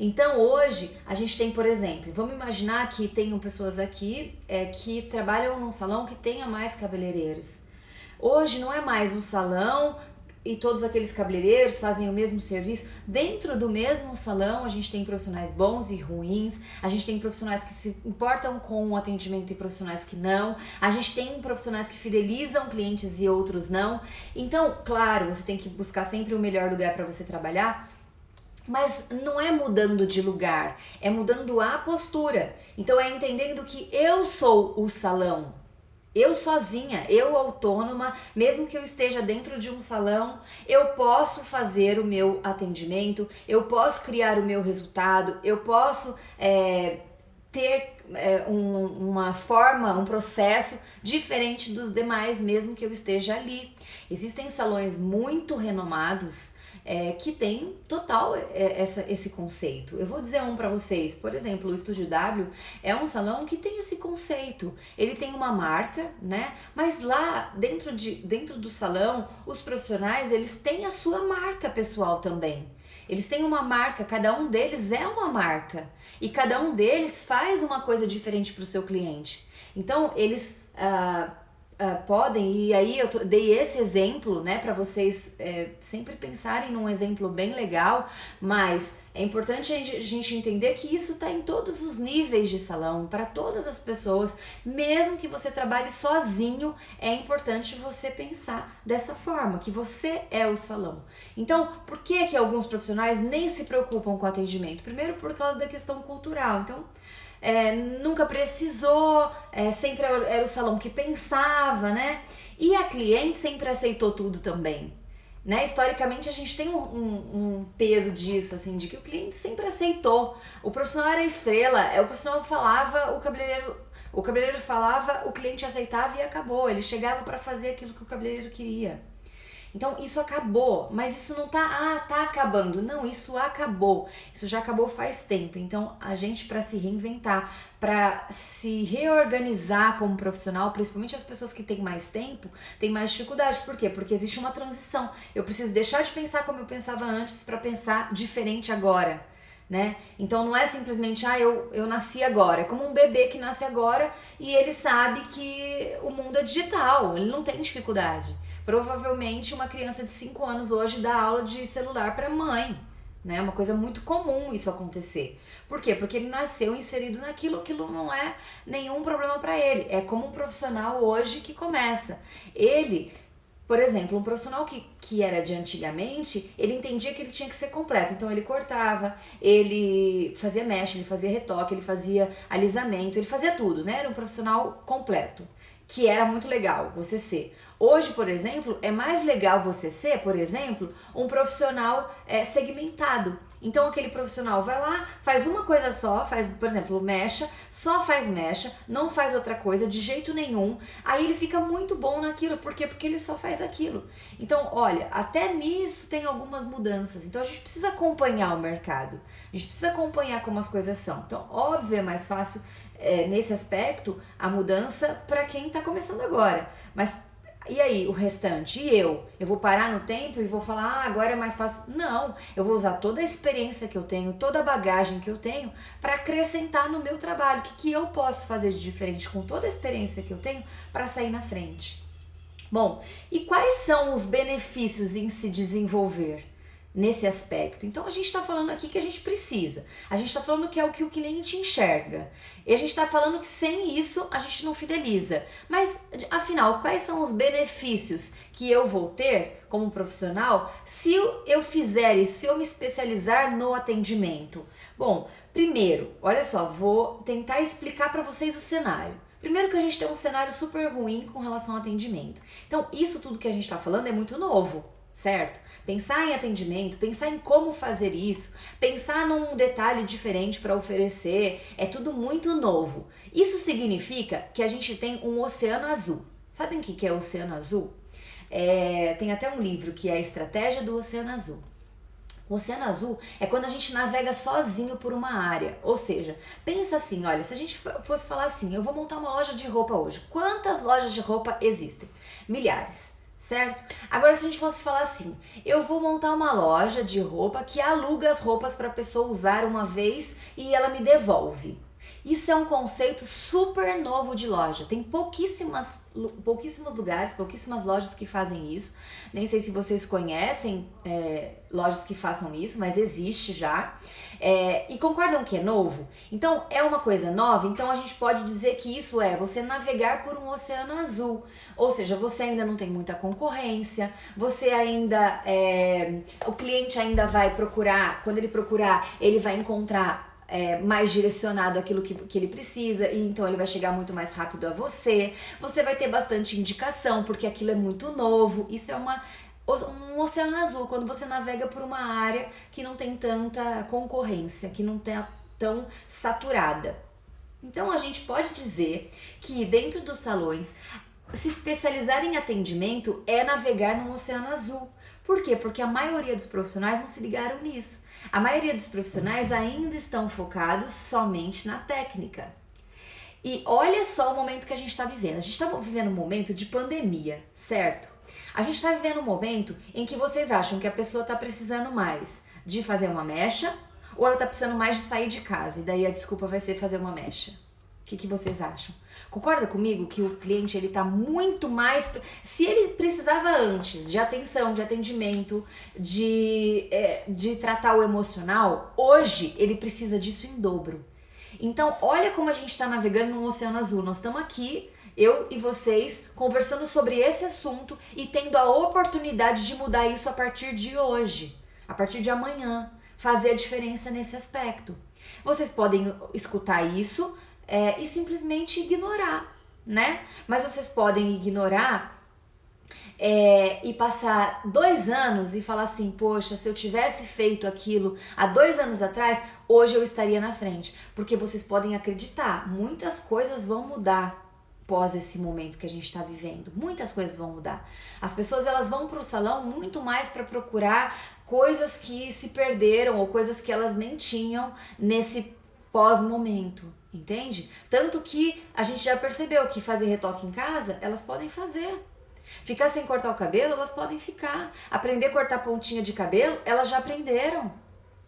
Então hoje a gente tem, por exemplo, vamos imaginar que tenham pessoas aqui que trabalham num salão que tenha mais cabeleireiros. Hoje não é mais um salão e todos aqueles cabeleireiros fazem o mesmo serviço. Dentro do mesmo salão a gente tem profissionais bons e ruins, a gente tem profissionais que se importam com o atendimento e profissionais que não, a gente tem profissionais que fidelizam clientes e outros não. Então, claro, você tem que buscar sempre o melhor lugar para você trabalhar, mas não é mudando de lugar, é mudando a postura. Então é entendendo que eu sou o salão, eu sozinha, eu autônoma, mesmo que eu esteja dentro de um salão, eu posso fazer o meu atendimento, eu posso criar o meu resultado, eu posso ter uma forma, um processo diferente dos demais, mesmo que eu esteja ali. Existem salões muito renomados que tem total esse conceito. Eu vou dizer um para vocês, por exemplo, o Estúdio W é um salão que tem esse conceito. Ele tem uma marca, né? Mas lá dentro do salão, os profissionais, eles têm a sua marca pessoal também. Eles têm uma marca, cada um deles é uma marca. E cada um deles faz uma coisa diferente para o seu cliente. Então, eles... podem, e aí eu dei esse exemplo, né, para vocês sempre pensarem num exemplo bem legal, mas é importante a gente entender que isso está em todos os níveis de salão, para todas as pessoas, mesmo que você trabalhe sozinho, é importante você pensar dessa forma, que você é o salão. Então, por que alguns profissionais nem se preocupam com o atendimento? Primeiro, por causa da questão cultural. Então, nunca precisou, sempre era o salão que pensava, né? E a cliente sempre aceitou tudo também, né? Historicamente a gente tem um peso disso, assim, de que o cliente sempre aceitou. O profissional era estrela, o profissional falava, o cabeleireiro falava, o cliente aceitava e acabou. Ele chegava para fazer aquilo que o cabeleireiro queria. Então isso acabou, mas isso não tá acabando, não, isso acabou, isso já acabou faz tempo. Então a gente, para se reinventar, para se reorganizar como profissional, principalmente as pessoas que têm mais tempo, tem mais dificuldade. Por quê? Porque existe uma transição, eu preciso deixar de pensar como eu pensava antes para pensar diferente agora, né? Então não é simplesmente, eu nasci agora, é como um bebê que nasce agora e ele sabe que o mundo é digital, ele não tem dificuldade. Provavelmente uma criança de 5 anos hoje dá aula de celular para mãe, né? É uma coisa muito comum isso acontecer. Por quê? Porque ele nasceu inserido naquilo, aquilo não é nenhum problema para ele. É como um profissional hoje que começa. Ele, por exemplo, um profissional que era de antigamente, ele entendia que ele tinha que ser completo. Então ele cortava, ele fazia mecha, ele fazia retoque, ele fazia alisamento, ele fazia tudo, né? Era um profissional completo, que era muito legal você ser. Hoje, por exemplo, é mais legal você ser, por exemplo, um profissional segmentado. Então aquele profissional vai lá, faz uma coisa só, faz, por exemplo, mecha, só faz mecha, não faz outra coisa de jeito nenhum. Aí ele fica muito bom naquilo, por quê? Porque ele só faz aquilo. Então, olha, até nisso tem algumas mudanças. Então a gente precisa acompanhar o mercado. A gente precisa acompanhar como as coisas são. Então, óbvio, é mais fácil nesse aspecto a mudança para quem está começando agora. Mas e aí, o restante? E eu? Eu vou parar no tempo e vou falar, agora é mais fácil? Não, eu vou usar toda a experiência que eu tenho, toda a bagagem que eu tenho para acrescentar no meu trabalho. O que eu posso fazer de diferente com toda a experiência que eu tenho para sair na frente? Bom, e quais são os benefícios em se desenvolver nesse aspecto? Então a gente está falando aqui que a gente precisa, a gente está falando que é o que o cliente enxerga, e a gente está falando que sem isso a gente não fideliza. Mas afinal, quais são os benefícios que eu vou ter como profissional se eu fizer isso, se eu me especializar no atendimento? Bom, primeiro, olha só, vou tentar explicar para vocês o cenário. Primeiro que a gente tem um cenário super ruim com relação ao atendimento. Então, isso tudo que a gente está falando é muito novo, certo? Pensar em atendimento, pensar em como fazer isso, pensar num detalhe diferente para oferecer, é tudo muito novo. Isso significa que a gente tem um oceano azul. Sabem o que é o oceano azul? Tem até um livro que é a Estratégia do Oceano Azul. O oceano azul é quando a gente navega sozinho por uma área, ou seja, pensa assim, olha, se a gente fosse falar assim, eu vou montar uma loja de roupa hoje, quantas lojas de roupa existem? Milhares, certo? Agora se a gente fosse falar assim, eu vou montar uma loja de roupa que aluga as roupas para a pessoa usar uma vez e ela me devolve. Isso é um conceito super novo de loja. Tem pouquíssimos lugares, pouquíssimas lojas que fazem isso. Nem sei se vocês conhecem lojas que façam isso, mas existe já. E concordam que é novo? Então, é uma coisa nova, então a gente pode dizer que isso é você navegar por um oceano azul. Ou seja, você ainda não tem muita concorrência, você ainda... o cliente ainda vai procurar, quando ele procurar, ele vai encontrar mais direcionado àquilo que ele precisa, e então ele vai chegar muito mais rápido a você. Você vai ter bastante indicação, porque aquilo é muito novo. Isso é um oceano azul, quando você navega por uma área que não tem tanta concorrência, que não está tão saturada. Então a gente pode dizer que dentro dos salões, se especializar em atendimento é navegar num oceano azul. Por quê? Porque a maioria dos profissionais não se ligaram nisso. A maioria dos profissionais ainda estão focados somente na técnica. E olha só o momento que a gente está vivendo. A gente está vivendo um momento de pandemia, certo? A gente está vivendo um momento em que vocês acham que a pessoa está precisando mais de fazer uma mecha ou ela está precisando mais de sair de casa e daí a desculpa vai ser fazer uma mecha. O que vocês acham? Concorda comigo que o cliente ele tá muito mais... Se ele precisava antes de atenção, de atendimento, de tratar o emocional, hoje ele precisa disso em dobro. Então, olha como a gente está navegando num oceano azul. Nós estamos aqui, eu e vocês, conversando sobre esse assunto e tendo a oportunidade de mudar isso a partir de hoje, a partir de amanhã, fazer a diferença nesse aspecto. Vocês podem escutar isso e simplesmente ignorar, né? Mas vocês podem ignorar e passar 2 anos e falar assim, poxa, se eu tivesse feito aquilo há 2 anos atrás, hoje eu estaria na frente. Porque vocês podem acreditar, muitas coisas vão mudar pós esse momento que a gente está vivendo. Muitas coisas vão mudar. As pessoas elas vão para o salão muito mais para procurar coisas que se perderam ou coisas que elas nem tinham nesse pós-momento, entende? Tanto que a gente já percebeu que fazer retoque em casa, elas podem fazer. Ficar sem cortar o cabelo, elas podem ficar. Aprender a cortar pontinha de cabelo, elas já aprenderam.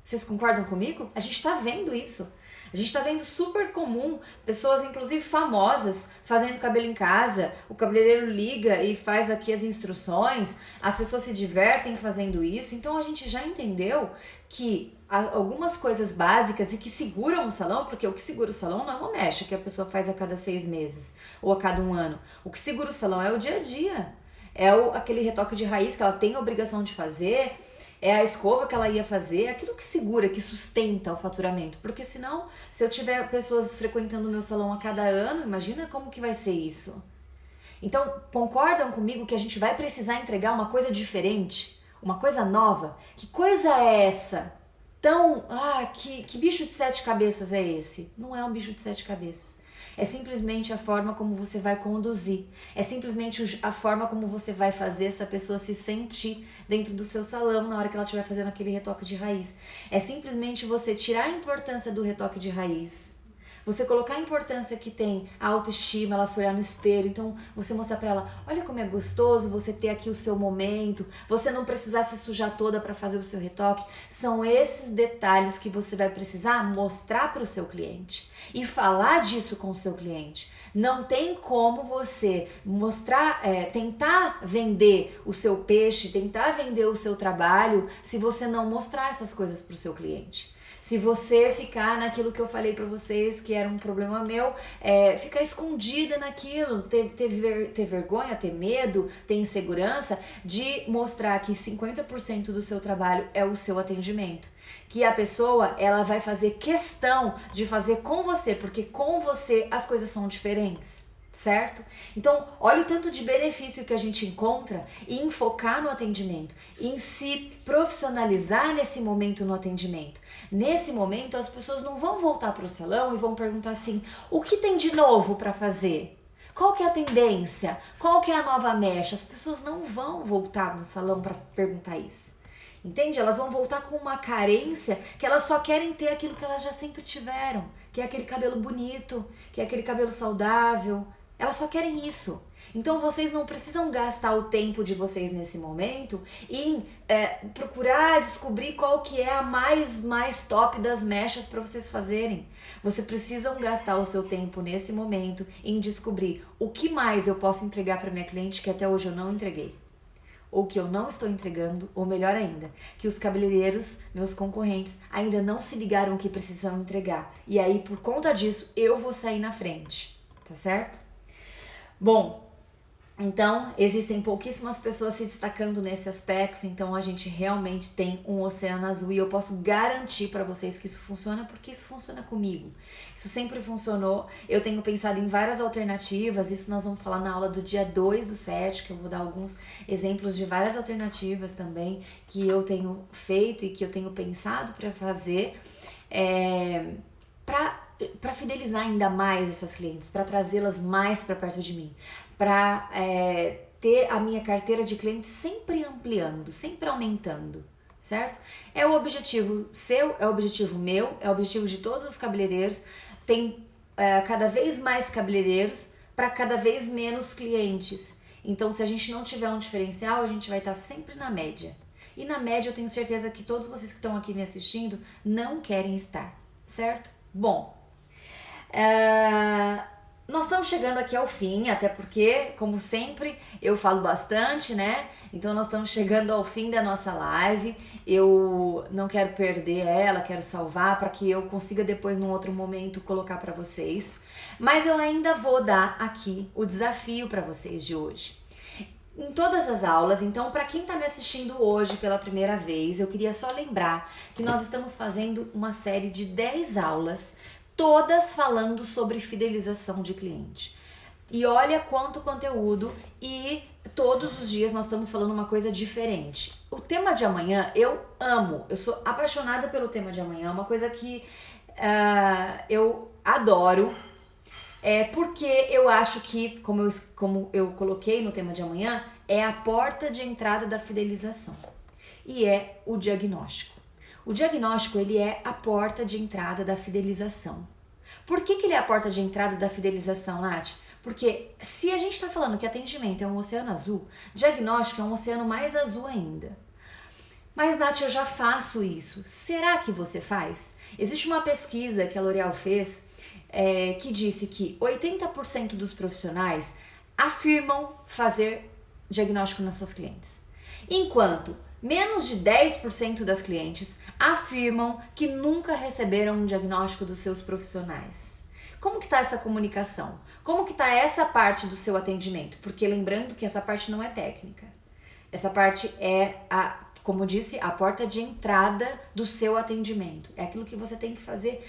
Vocês concordam comigo? A gente está vendo isso. A gente está vendo super comum, pessoas inclusive famosas fazendo cabelo em casa, o cabeleireiro liga e faz aqui as instruções, as pessoas se divertem fazendo isso, então a gente já entendeu que algumas coisas básicas e que seguram o salão, porque o que segura o salão não é uma mecha que a pessoa faz a cada 6 meses ou a cada 1 ano, o que segura o salão é o dia a dia, aquele retoque de raiz que ela tem a obrigação de fazer, é a escova que ela ia fazer, aquilo que segura, que sustenta o faturamento. Porque senão, se eu tiver pessoas frequentando o meu salão a cada ano, imagina como que vai ser isso. Então, concordam comigo que a gente vai precisar entregar uma coisa diferente, uma coisa nova? Que coisa é essa? Que bicho de 7 cabeças é esse? Não é um bicho de 7 cabeças. É simplesmente a forma como você vai conduzir. É simplesmente a forma como você vai fazer essa pessoa se sentir dentro do seu salão na hora que ela estiver fazendo aquele retoque de raiz. É simplesmente você tirar a importância do retoque de raiz. Você colocar a importância que tem a autoestima, ela se olhar no espelho. Então, você mostrar pra ela, olha como é gostoso você ter aqui o seu momento, você não precisar se sujar toda para fazer o seu retoque. São esses detalhes que você vai precisar mostrar para o seu cliente e falar disso com o seu cliente. Não tem como você mostrar, tentar vender o seu peixe, tentar vender o seu trabalho, se você não mostrar essas coisas para o seu cliente. Se você ficar naquilo que eu falei pra vocês, que era um problema meu, ficar escondida naquilo, ter vergonha, ter medo, ter insegurança de mostrar que 50% do seu trabalho é o seu atendimento. Que a pessoa, ela vai fazer questão de fazer com você, porque com você as coisas são diferentes. Certo? Então, olha o tanto de benefício que a gente encontra em focar no atendimento, em se profissionalizar nesse momento no atendimento. Nesse momento, as pessoas não vão voltar para o salão e vão perguntar assim, o que tem de novo para fazer? Qual que é a tendência? Qual que é a nova mecha? As pessoas não vão voltar no salão para perguntar isso. Entende? Elas vão voltar com uma carência que elas só querem ter aquilo que elas já sempre tiveram, que é aquele cabelo bonito, que é aquele cabelo saudável. Elas só querem isso. Então vocês não precisam gastar o tempo de vocês nesse momento em procurar descobrir qual que é a mais top das mechas para vocês fazerem. Vocês precisam gastar o seu tempo nesse momento em descobrir o que mais eu posso entregar para minha cliente que até hoje eu não entreguei. Ou que eu não estou entregando, ou melhor ainda, que os cabeleireiros, meus concorrentes, ainda não se ligaram que precisam entregar. E aí, por conta disso, eu vou sair na frente, tá certo? Bom, então existem pouquíssimas pessoas se destacando nesse aspecto, então a gente realmente tem um oceano azul e eu posso garantir para vocês que isso funciona porque isso funciona comigo. Isso sempre funcionou, eu tenho pensado em várias alternativas, isso nós vamos falar na aula do dia 2/7, que eu vou dar alguns exemplos de várias alternativas também que eu tenho feito e que eu tenho pensado para fazer, para fidelizar ainda mais essas clientes, para trazê-las mais para perto de mim, para ter a minha carteira de clientes sempre ampliando, sempre aumentando, certo? É o objetivo seu, é o objetivo meu, é o objetivo de todos os cabeleireiros. Tem cada vez mais cabeleireiros para cada vez menos clientes. Então, se a gente não tiver um diferencial, a gente vai estar sempre na média. E na média eu tenho certeza que todos vocês que estão aqui me assistindo não querem estar, certo? Bom, nós estamos chegando aqui ao fim, até porque, como sempre, eu falo bastante, né? Então nós estamos chegando ao fim da nossa live. Eu não quero perder ela, quero salvar para que eu consiga depois, num outro momento, colocar para vocês. Mas eu ainda vou dar aqui o desafio para vocês de hoje. Em todas as aulas, então, para quem está me assistindo hoje pela primeira vez, eu queria só lembrar que nós estamos fazendo uma série de 10 aulas, todas falando sobre fidelização de cliente. E olha quanto conteúdo, e todos os dias nós estamos falando uma coisa diferente. O tema de amanhã eu amo, eu sou apaixonada pelo tema de amanhã, é uma coisa que eu adoro, porque eu acho que, como eu coloquei no tema de amanhã, é a porta de entrada da fidelização, e é o diagnóstico. O diagnóstico, ele é a porta de entrada da fidelização. Por que ele é a porta de entrada da fidelização, Nath? Porque se a gente está falando que atendimento é um oceano azul, diagnóstico é um oceano mais azul ainda. Mas, Nath, eu já faço isso. Será que você faz? Existe uma pesquisa que a L'Oréal fez que disse que 80% dos profissionais afirmam fazer diagnóstico nas suas clientes, enquanto menos de 10% das clientes afirmam que nunca receberam um diagnóstico dos seus profissionais. Como que está essa comunicação? Como que está essa parte do seu atendimento? Porque lembrando que essa parte não é técnica. Essa parte é, como disse, a porta de entrada do seu atendimento. É aquilo que você tem que fazer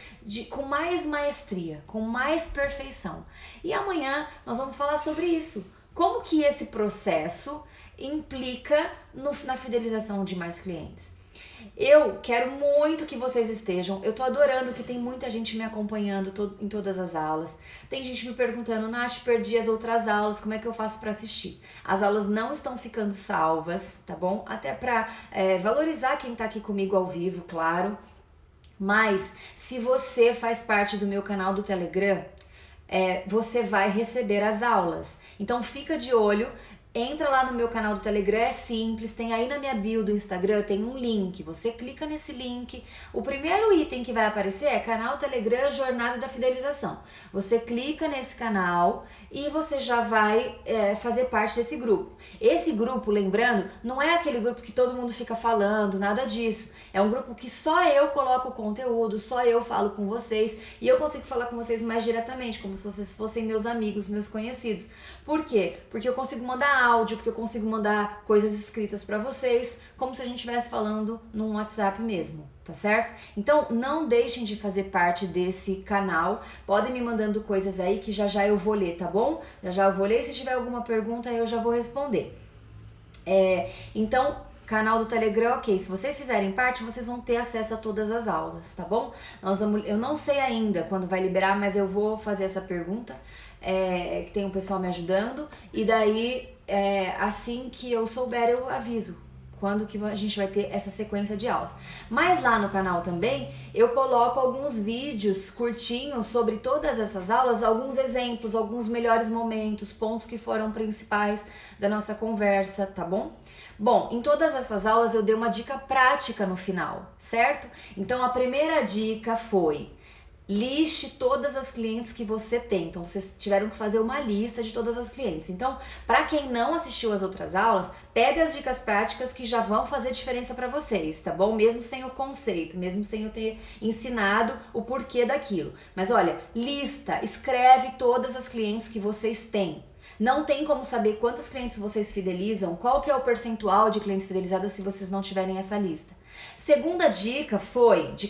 com mais maestria, com mais perfeição. E amanhã nós vamos falar sobre isso. Como que esse processo implica na fidelização de mais clientes? Eu quero muito que vocês estejam, eu tô adorando que tem muita gente me acompanhando em todas as aulas. Tem gente me perguntando, Nath, perdi as outras aulas, como é que eu faço para assistir? As aulas não estão ficando salvas, tá bom? Até pra valorizar quem tá aqui comigo ao vivo, claro. Mas se você faz parte do meu canal do Telegram, você vai receber as aulas. Então fica de olho. Entra lá no meu canal do Telegram, é simples, tem aí na minha bio do Instagram, tem um link, você clica nesse link, o primeiro item que vai aparecer é canal Telegram Jornada da Fidelização. Você clica nesse canal e você já vai fazer parte desse grupo. Esse grupo, lembrando, não é aquele grupo que todo mundo fica falando, nada disso. É um grupo que só eu coloco o conteúdo, só eu falo com vocês e eu consigo falar com vocês mais diretamente, como se vocês fossem meus amigos, meus conhecidos. Por quê? Porque eu consigo mandar áudio, porque eu consigo mandar coisas escritas pra vocês, como se a gente estivesse falando num WhatsApp mesmo, tá certo? Então não deixem de fazer parte desse canal, podem me mandando coisas aí que já já eu vou ler, tá bom? Já já eu vou ler, se tiver alguma pergunta eu já vou responder. Então, canal do Telegram, ok, se vocês fizerem parte, vocês vão ter acesso a todas as aulas, tá bom? Eu não sei ainda quando vai liberar, mas eu vou fazer essa pergunta, que tem um pessoal me ajudando, e daí, assim que eu souber, eu aviso quando que a gente vai ter essa sequência de aulas. Mas lá no canal também, eu coloco alguns vídeos curtinhos sobre todas essas aulas, alguns exemplos, alguns melhores momentos, pontos que foram principais da nossa conversa, tá bom? Bom, em todas essas aulas eu dei uma dica prática no final, certo? Então a primeira dica foi: liste todas as clientes que você tem. Então vocês tiveram que fazer uma lista de todas as clientes. Então, para quem não assistiu às outras aulas, pega as dicas práticas que já vão fazer diferença para vocês, tá bom? Mesmo sem o conceito, mesmo sem eu ter ensinado o porquê daquilo. Mas olha, lista, escreve todas as clientes que vocês têm. Não tem como saber quantas clientes vocês fidelizam, qual que é o percentual de clientes fidelizadas se vocês não tiverem essa lista. Segunda dica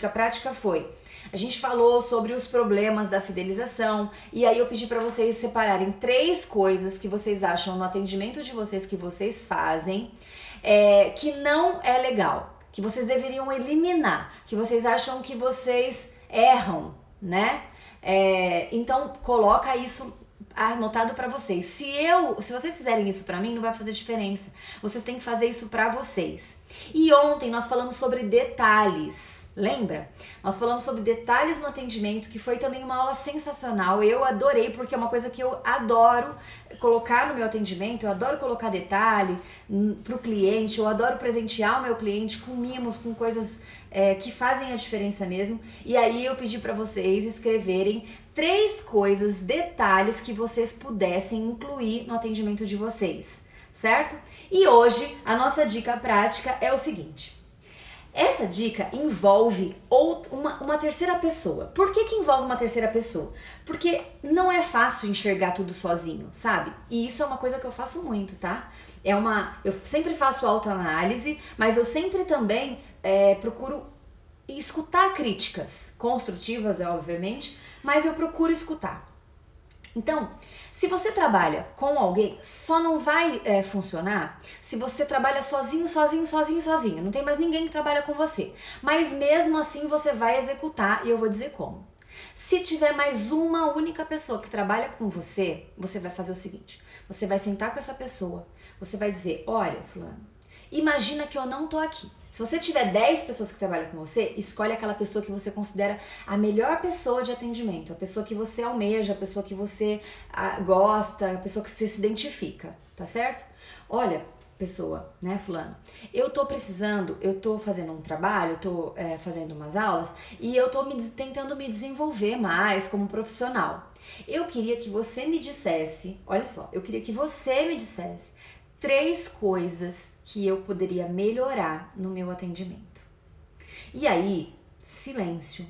prática foi, a gente falou sobre os problemas da fidelização e aí eu pedi para vocês separarem 3 coisas que vocês acham no atendimento de vocês que vocês fazem que não é legal, que vocês deveriam eliminar, que vocês acham que vocês erram, né? Então coloca isso anotado para vocês. Se vocês fizerem isso para mim, não vai fazer diferença. Vocês têm que fazer isso para vocês. E ontem nós falamos sobre detalhes. Lembra? Nós falamos sobre detalhes no atendimento, que foi também uma aula sensacional. Eu adorei, porque é uma coisa que eu adoro colocar no meu atendimento. Eu adoro colocar detalhe pro cliente, eu adoro presentear o meu cliente com mimos, com coisas que fazem a diferença mesmo. E aí eu pedi para vocês escreverem 3 coisas, detalhes que vocês pudessem incluir no atendimento de vocês, certo? E hoje a nossa dica prática é o seguinte: essa dica envolve uma terceira pessoa. Por que envolve uma terceira pessoa? Porque não é fácil enxergar tudo sozinho, sabe? E isso é uma coisa que eu faço muito, tá? Eu sempre faço autoanálise, mas eu sempre também procuro escutar críticas construtivas, obviamente, mas eu procuro escutar. Então, se você trabalha com alguém, só não vai funcionar se você trabalha sozinho, não tem mais ninguém que trabalha com você. Mas mesmo assim você vai executar, e eu vou dizer como. Se tiver mais uma única pessoa que trabalha com você, você vai fazer o seguinte: você vai sentar com essa pessoa, você vai dizer: olha, fulano, imagina que eu não tô aqui. Se você tiver 10 pessoas que trabalham com você, escolhe aquela pessoa que você considera a melhor pessoa de atendimento, a pessoa que você almeja, a pessoa que você gosta, a pessoa que você se identifica, tá certo? Olha, pessoa, né, fulano, eu tô fazendo um trabalho, tô fazendo umas aulas e eu tô tentando me desenvolver mais como profissional. Eu queria que você me dissesse, olha só, 3 coisas que eu poderia melhorar no meu atendimento. E aí, silêncio.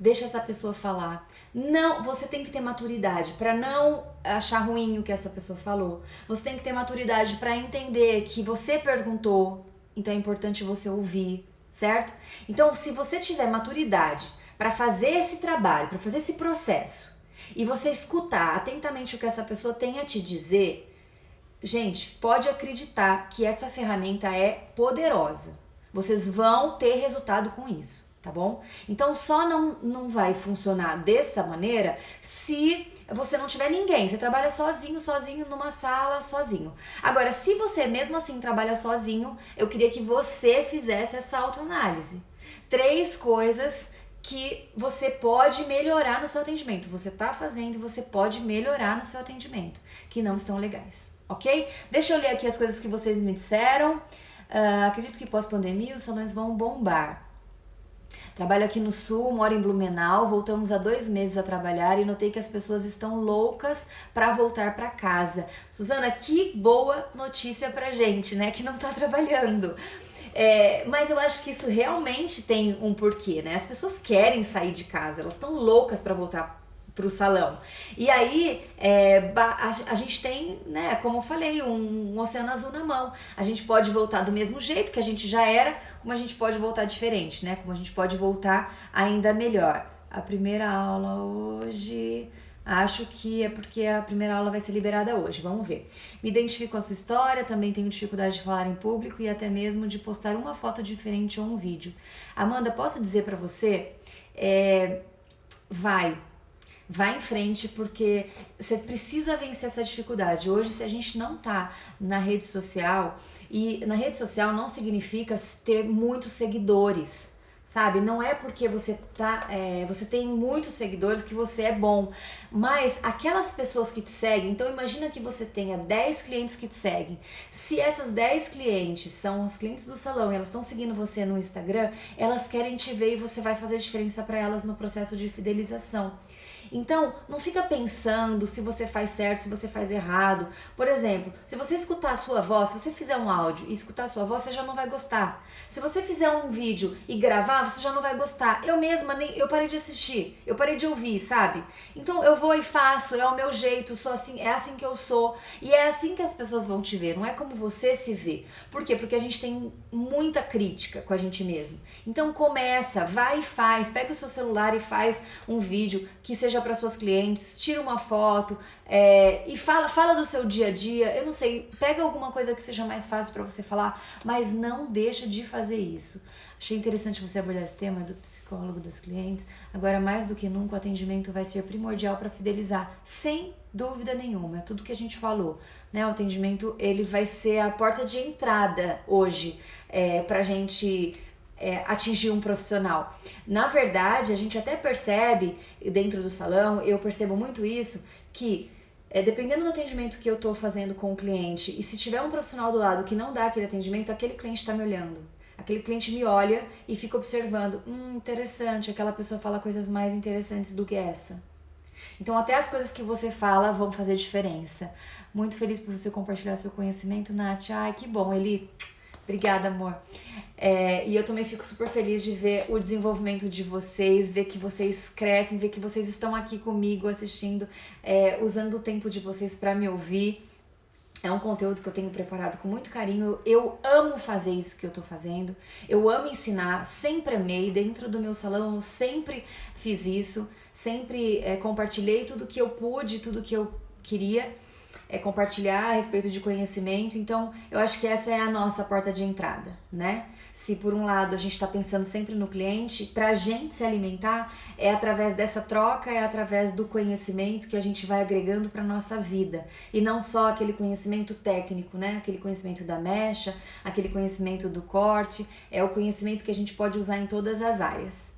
Deixa essa pessoa falar. Não, você tem que ter maturidade para não achar ruim o que essa pessoa falou. Você tem que ter maturidade para entender que você perguntou, então é importante você ouvir, certo? Então, se você tiver maturidade para fazer esse trabalho, para fazer esse processo, e você escutar atentamente o que essa pessoa tem a te dizer, gente, pode acreditar que essa ferramenta é poderosa. Vocês vão ter resultado com isso, tá bom? Então só não vai funcionar dessa maneira se você não tiver ninguém. Você trabalha sozinho numa sala, sozinho. Agora, se você mesmo assim trabalha sozinho, eu queria que você fizesse essa autoanálise. 3 coisas que você pode melhorar no seu atendimento. Você tá fazendo e você pode melhorar no seu atendimento, que não estão legais, ok? Deixa eu ler aqui as coisas que vocês me disseram. Acredito que pós-pandemia os salões vão bombar. Trabalho aqui no Sul, moro em Blumenau, voltamos há 2 meses a trabalhar e notei que as pessoas estão loucas para voltar para casa. Suzana, que boa notícia pra gente, né, que não tá trabalhando. Mas eu acho que isso realmente tem um porquê, né? As pessoas querem sair de casa, elas estão loucas para voltar pro salão. E aí, a gente tem, né, como eu falei, um oceano azul na mão. A gente pode voltar do mesmo jeito que a gente já era, como a gente pode voltar diferente, né? Como a gente pode voltar ainda melhor. A primeira aula hoje... Acho que é porque a primeira aula vai ser liberada hoje, vamos ver. Me identifico com a sua história, também tenho dificuldade de falar em público e até mesmo de postar uma foto diferente ou um vídeo. Amanda, posso dizer pra você? Vai em frente, porque você precisa vencer essa dificuldade. Hoje, se a gente não tá na rede social, e na rede social não significa ter muitos seguidores, sabe? Não é porque você tem muitos seguidores que você é bom, mas aquelas pessoas que te seguem, então imagina que você tenha 10 clientes que te seguem. Se essas 10 clientes são os clientes do salão e elas estão seguindo você no Instagram, elas querem te ver e você vai fazer diferença para elas no processo de fidelização. Então, não fica pensando se você faz certo, se você faz errado. Por exemplo, se você escutar a sua voz, se você fizer um áudio e escutar a sua voz, você já não vai gostar. Se você fizer um vídeo e gravar, você já não vai gostar. Eu mesma, eu parei de assistir, eu parei de ouvir, sabe? Então, eu vou e faço, é o meu jeito, sou assim, é assim que eu sou. E é assim que as pessoas vão te ver, não é como você se vê. Por quê? Porque a gente tem muita crítica com a gente mesmo. Então, começa, vai e faz, pega o seu celular e faz um vídeo que seja para suas clientes, tira uma foto e fala do seu dia a dia. Eu não sei, pega alguma coisa que seja mais fácil para você falar, mas não deixa de fazer isso. Achei interessante você abordar esse tema do psicólogo das clientes. Agora, mais do que nunca, o atendimento vai ser primordial para fidelizar, sem dúvida nenhuma. É tudo que a gente falou, né? O atendimento, ele vai ser a porta de entrada hoje pra gente atingir um profissional. Na verdade, a gente até percebe dentro do salão, eu percebo muito isso, que dependendo do atendimento que eu tô fazendo com o cliente, e se tiver um profissional do lado que não dá aquele atendimento, aquele cliente tá me olhando. Aquele cliente me olha e fica observando. Interessante, aquela pessoa fala coisas mais interessantes do que essa. Então até as coisas que você fala vão fazer diferença. Muito feliz por você compartilhar seu conhecimento, Nath. Ai, que bom, Eli. Obrigada, amor. E eu também fico super feliz de ver o desenvolvimento de vocês, ver que vocês crescem, ver que vocês estão aqui comigo assistindo, usando o tempo de vocês para me ouvir. É um conteúdo que eu tenho preparado com muito carinho. Eu amo fazer isso que eu tô fazendo. Eu amo ensinar, sempre amei. Dentro do meu salão eu sempre fiz isso. Sempre compartilhei tudo que eu pude, tudo que eu queria compartilhar a respeito de conhecimento. Então, eu acho que essa é a nossa porta de entrada, né? Se por um lado a gente está pensando sempre no cliente, pra gente se alimentar é através dessa troca, é através do conhecimento que a gente vai agregando para nossa vida. E não só aquele conhecimento técnico, né? Aquele conhecimento da mecha, aquele conhecimento do corte, é o conhecimento que a gente pode usar em todas as áreas.